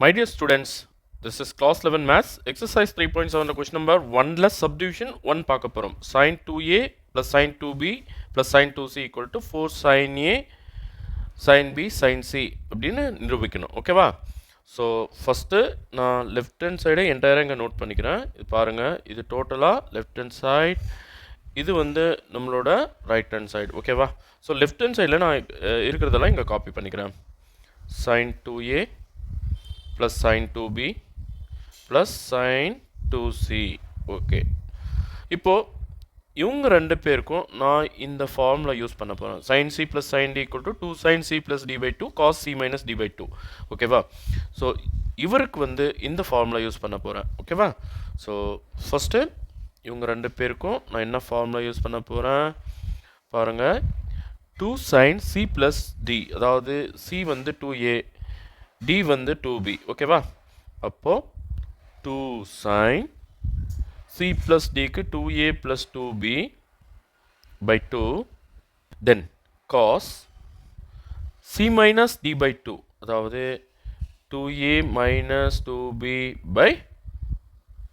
My dear students, this is class 11 maths exercise 3.7 question number 1 less subdivision 1 பார்க்க போறோம். sin 2a plus sin 2b plus sin 2c equal to 4 sin a sin b sin c அப்படின்னு நிரூபிக்கணும். ஓகேவா? So first நான் left hand சைடை என்டையராக இங்கே note பண்ணிக்கிறேன். இது பாருங்கள், இது டோட்டலாக லெஃப்ட் ஹேண்ட் சைட், இது வந்து நம்மளோட ரைட் ஹேண்ட் சைடு. ஓகேவா? ஸோ லெஃப்ட் ஹேண்ட் சைடில் நான் இருக்கிறதெல்லாம் இங்கே காப்பி பண்ணிக்கிறேன். sin 2a plus sin 2b plus sin 2c. Okay, இப்போது இவங்க ரெண்டு பேருக்கும் நான் இந்த ஃபார்முலா யூஸ் பண்ண போகிறேன். sin c plus sin d equal to 2 sin c plus d by 2 cos c minus d by 2. ஓகேவா? ஸோ இவருக்கு வந்து இந்த ஃபார்முலா யூஸ் பண்ண போகிறேன். ஓகேவா? ஸோ ஃபஸ்ட்டு இவங்க ரெண்டு பேருக்கும் நான் என்ன ஃபார்முலா யூஸ் பண்ண போகிறேன் பாருங்கள். 2 sin c plus d, அதாவது c வந்து 2a, d வந்து 2b. ஓகேவா? அப்போது 2 sin c plus d க்கு 2a plus 2b by 2, then cos c minus d by 2, அதாவது 2a minus 2b by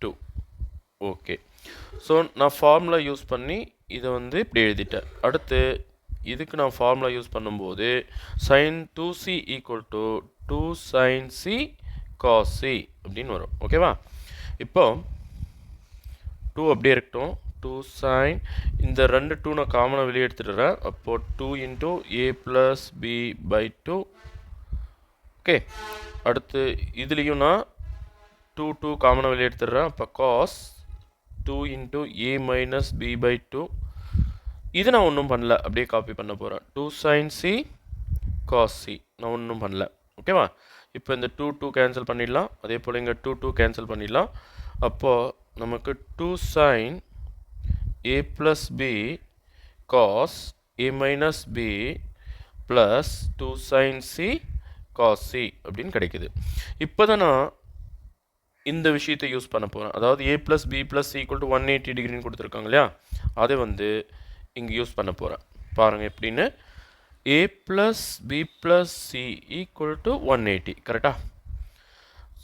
2. Okay, so நான் ஃபார்முலா யூஸ் பண்ணி இதை வந்து இப்படி எழுதிட்டேன். அடுத்து இதுக்கு நான் ஃபார்முலா யூஸ் பண்ணும்போது sin 2c equal to 2 sin c cos c அப்படின்னு வரும். ஓகேவா? இப்போ 2 அப்படியே இருக்கட்டும். 2 sin, இந்த ரெண்டு 2 நான் காமனாக வெளியே எடுத்துடுறேன். அப்போது 2 into a plus b by 2. Okay, அடுத்து இதுலேயும் நான் 2 காமனாக வெளியே எடுத்துடுறேன். அப்போ cos 2 into a minus b by 2. இது நான் ஒன்றும் பண்ணல, அப்படியே காப்பி பண்ண போகிறேன். 2 sin c cos c நான் ஒன்றும் பண்ணல. ஓகேவா? இப்போ இந்த 2 கேன்சல் பண்ணிடலாம். அதே போல் இங்கே 2 கேன்சல் பண்ணிடலாம். அப்போது நமக்கு 2 sin a plus b cos a minus b plus 2 sin c cos c அப்படின்னு கிடைக்குது. இப்போ தான் நான் இந்த விஷயத்தை யூஸ் பண்ண போகிறேன். அதாவது a plus b plus c equal to 180 டிகிரின்னு கொடுத்துருக்காங்க இல்லையா, அதை வந்து இங்கே யூஸ் பண்ண போகிறேன். பாருங்கள் எப்படின்னு. a plus b plus c equal to 180. கரெக்டாக?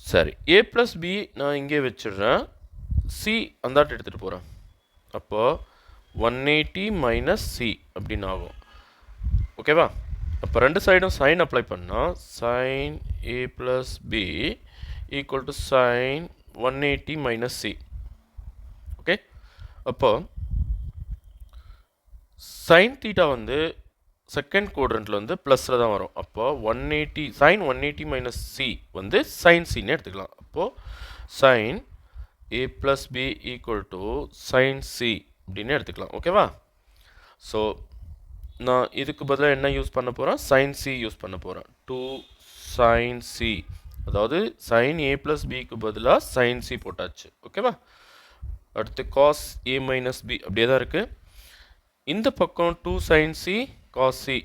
சரி, a plus b நான் இங்கே வச்சிடுறேன், c அந்தாட்டு எடுத்துகிட்டு போகிறேன். அப்போது 180 மைனஸ் c அப்படின்னு ஆகும். ஓகேவா? அப்போ ரெண்டு சைடும் சைன் அப்ளை பண்ணால் sin a plus b equal to sin 180 minus c. Okay, அப்போது sin theta வந்து செகண்ட் குவாட்ரண்ட்டில் வந்து ப்ளஸில் தான் வரும். அப்போது 180 sin 180 மைனஸ் c வந்து sin cன்னு எடுத்துக்கலாம். அப்போது sin a plus b equal to sin c அப்படின்னு எடுத்துக்கலாம். ஓகேவா? ஸோ நான் இதுக்கு பதிலாக என்ன யூஸ் பண்ண போகிறேன்? sin c யூஸ் பண்ண போகிறேன். 2 sin c, அதாவது sin a plus bக்கு பதிலாக sin c போட்டாச்சு. ஓகேவா? அடுத்து cos a minus b அப்படியே தான் இருக்குது. இந்த பக்கம் 2 sin c cos c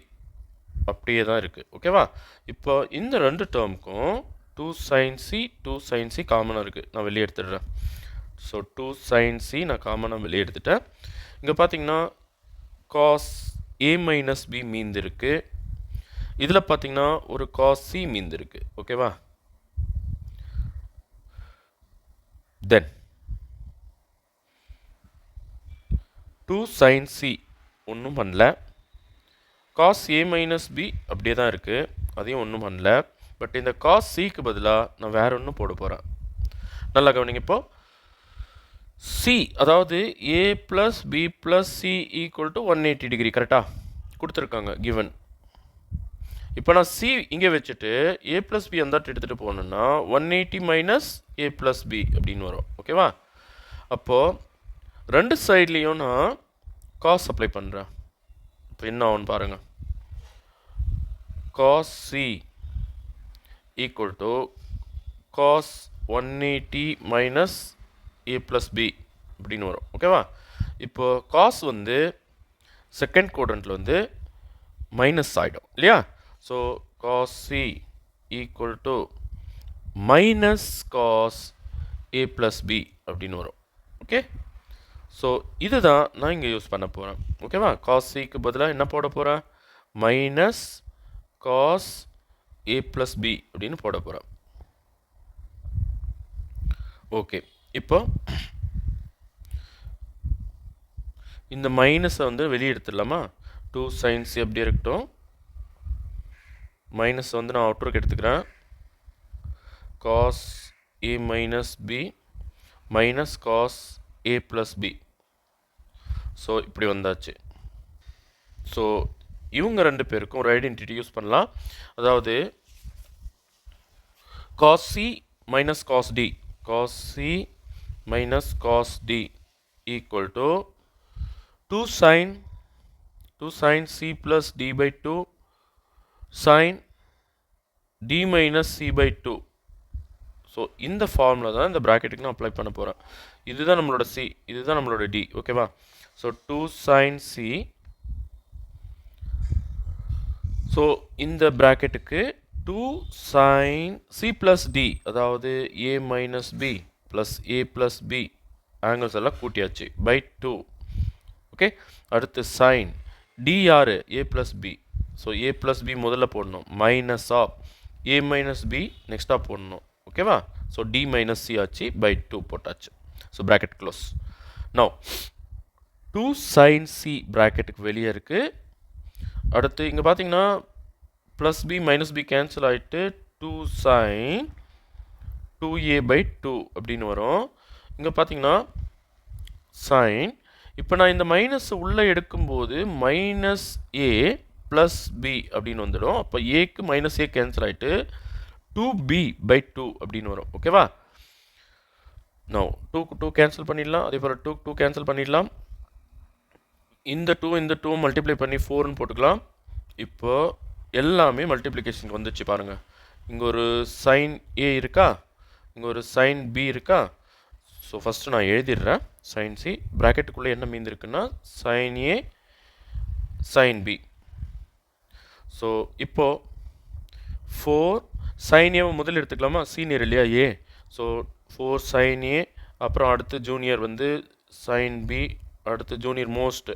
அப்படியே தான் இருக்குது. ஓகேவா? இப்போ இந்த ரெண்டு டேர்முக்கும் 2 sin c காமனாக இருக்குது. நான் வெளியே எடுத்துடுறேன். ஸோ 2 sin c நான் காமனாக வெளியே எடுத்துட்டேன். இங்கே பார்த்தீங்கன்னா cos a minus b மீந்து இருக்குது. இதில் பார்த்தீங்கன்னா ஒரு cos c மீந்து இருக்குது. ஓகேவா? தென் 2 sin c ஒன்றும் பண்ணல. cos a minus b அப்படியே தான் இருக்குது, அதையும் ஒன்றும் பண்ணல. பட் இந்த cos cக்கு பதிலாக நான் வேற ஒன்றும் போட போகிறேன். நல்லா கவனிங்க. இப்போ c, அதாவது a plus b plus c equal to 180 degree கரெக்டாக கொடுத்துருக்காங்க கிவன். இப்போ நான் c இங்கே வச்சுட்டு a plus b அந்த எடுத்துகிட்டு போகணுன்னா 180 மைனஸ் a plus b அப்படின்னு வரும். ஓகேவா? அப்போது ரெண்டு சைட்லேயும் நான் cos அப்ளை பண்ணுறேன். இப்போ என்ன ஆகும்னு பாருங்கள். cos c equal to cos 180 minus a plus b அப்படின்னு வரும். ஓகேவா? இப்போ cos வந்து செகண்ட் குவாட்ரண்ட்டில் வந்து மைனஸ் ஆகிடும் இல்லையா? So cos c equal to minus cos a plus b அப்படின்னு வரும். ஓகே, ஸோ இதுதான் நான் இங்கே யூஸ் பண்ண போகிறேன். ஓகேவா? cos cக்கு பதிலாக என்ன போட போகிறேன்? Minus cos a plus b அப்படின்னு போட போகிறேன். ஓகே, இப்போ இந்த மைனஸை வந்து வெளியே எடுத்துடலாமா? 2 sin c அப்படியே இருக்கட்டும். மைனஸ் வந்து நான் அவுட்ருக்கு எடுத்துக்கிறேன். cos a minus b minus cos a plus b. So இப்படி வந்தாச்சு. ஸோ இவங்க ரெண்டு பேருக்கும் ஒரு ஐடென்டிட்டி யூஸ் பண்ணலாம். அதாவது cos c minus cos d, cos c minus cos d equal to 2 sin c plus d by 2 sin d minus c by 2. So இந்த formula தான் இந்த ப்ராக்கெட்டுக்கு நான் அப்ளை பண்ண போகிறேன். இதுதான் நம்மளோட c, இதுதான் நம்மளோட d. ஓகேவா? So 2 sin c. ஸோ இந்த ப்ராக்கெட்டுக்கு 2 sin c plus d, அதாவது a minus b plus a plus b angles எல்லாம் கூட்டியாச்சு பை 2. ஓகே, அடுத்து sin d யார்? a plus b. So a plus b முதல்ல போடணும், minus of a minus b நெக்ஸ்ட்டாக போடணும். ஓகேவா? ஸோ d minus c ஆச்சு பை 2 போட்டாச்சு. So bracket close. Now 2 sin c ப்ராக்கெட்டுக்கு வெளியே இருக்குது. அடுத்து இங்கே பார்த்தீங்கன்னா plus B minus B cancel ஆகிட்டு 2 sin 2a by 2 அப்படின்னு வரும். இங்கே பார்த்தீங்கன்னா sin, இப்போ நான் இந்த மைனஸ் உள்ளே எடுக்கும்போது மைனஸ் ஏ ப்ளஸ் பி அப்படின்னு வந்துடும். அப்போ ஏக்கு மைனஸ் ஏ கேன்சல் ஆகிட்டு 2b by 2 அப்படின்னு வரும். ஓகேவா? நோ 2 2 கேன்சல் பண்ணிடலாம். அதே போல் 2 2 கேன்சல் பண்ணிடலாம். இந்த 2 மல்டிப்ளை பண்ணி 4ன்னு போட்டுக்கலாம். இப்போ எல்லாமே மல்டிப்ளிகேஷனுக்கு வந்துச்சு பாருங்கள். இங்கே ஒரு sin a இருக்கா, இங்கே ஒரு sin b இருக்கா. ஸோ ஃபஸ்ட்டு நான் எழுதிடுறேன். sin c ப்ராக்கெட்டுக்குள்ளே என்ன மீந்திருக்குன்னா sin a sin b. So இப்போது 4 sin a முதல்ல எடுத்துக்கலாமா? சீனியர் இல்லையா a. ஸோ 4 sin a, அப்புறம் அடுத்து ஜூனியர் வந்து sin b, அடுத்து junior most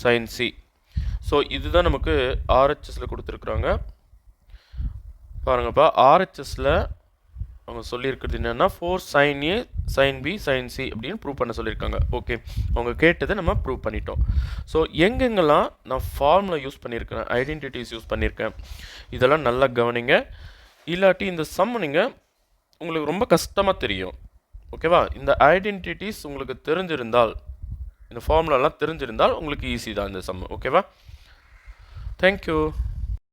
sin c. So இதுதான் நமக்கு ஆர்ஹெச்எஸில் கொடுத்துருக்குறாங்க. பாருங்கப்பா, ஆர்ஹெச்எஸில் அவங்க சொல்லியிருக்கிறது என்னென்னா 4 sin a sin b sin c அப்படின்னு ப்ரூவ் பண்ண சொல்லியிருக்காங்க. ஓகே, அவங்க கேட்டதை நம்ம ப்ரூவ் பண்ணிட்டோம். ஸோ எங்கெங்கெல்லாம் நான் ஃபார்முலா யூஸ் பண்ணியிருக்கிறேன், ஐடென்டிட்டிஸ் யூஸ் பண்ணியிருக்கேன், இதெல்லாம் நல்லா கவனிங்க. இல்லாட்டி இந்த சம் நீங்கள் உங்களுக்கு ரொம்ப கஷ்டமாக தெரியும். ஓகேவா? இந்த ஐடென்டிட்டிஸ் உங்களுக்கு தெரிஞ்சிருந்தால், இந்த ஃபார்முலாலாம் தெரிஞ்சிருந்தால் உங்களுக்கு ஈஸி தான் இந்த சம். ஓகேவா? தேங்க்யூ.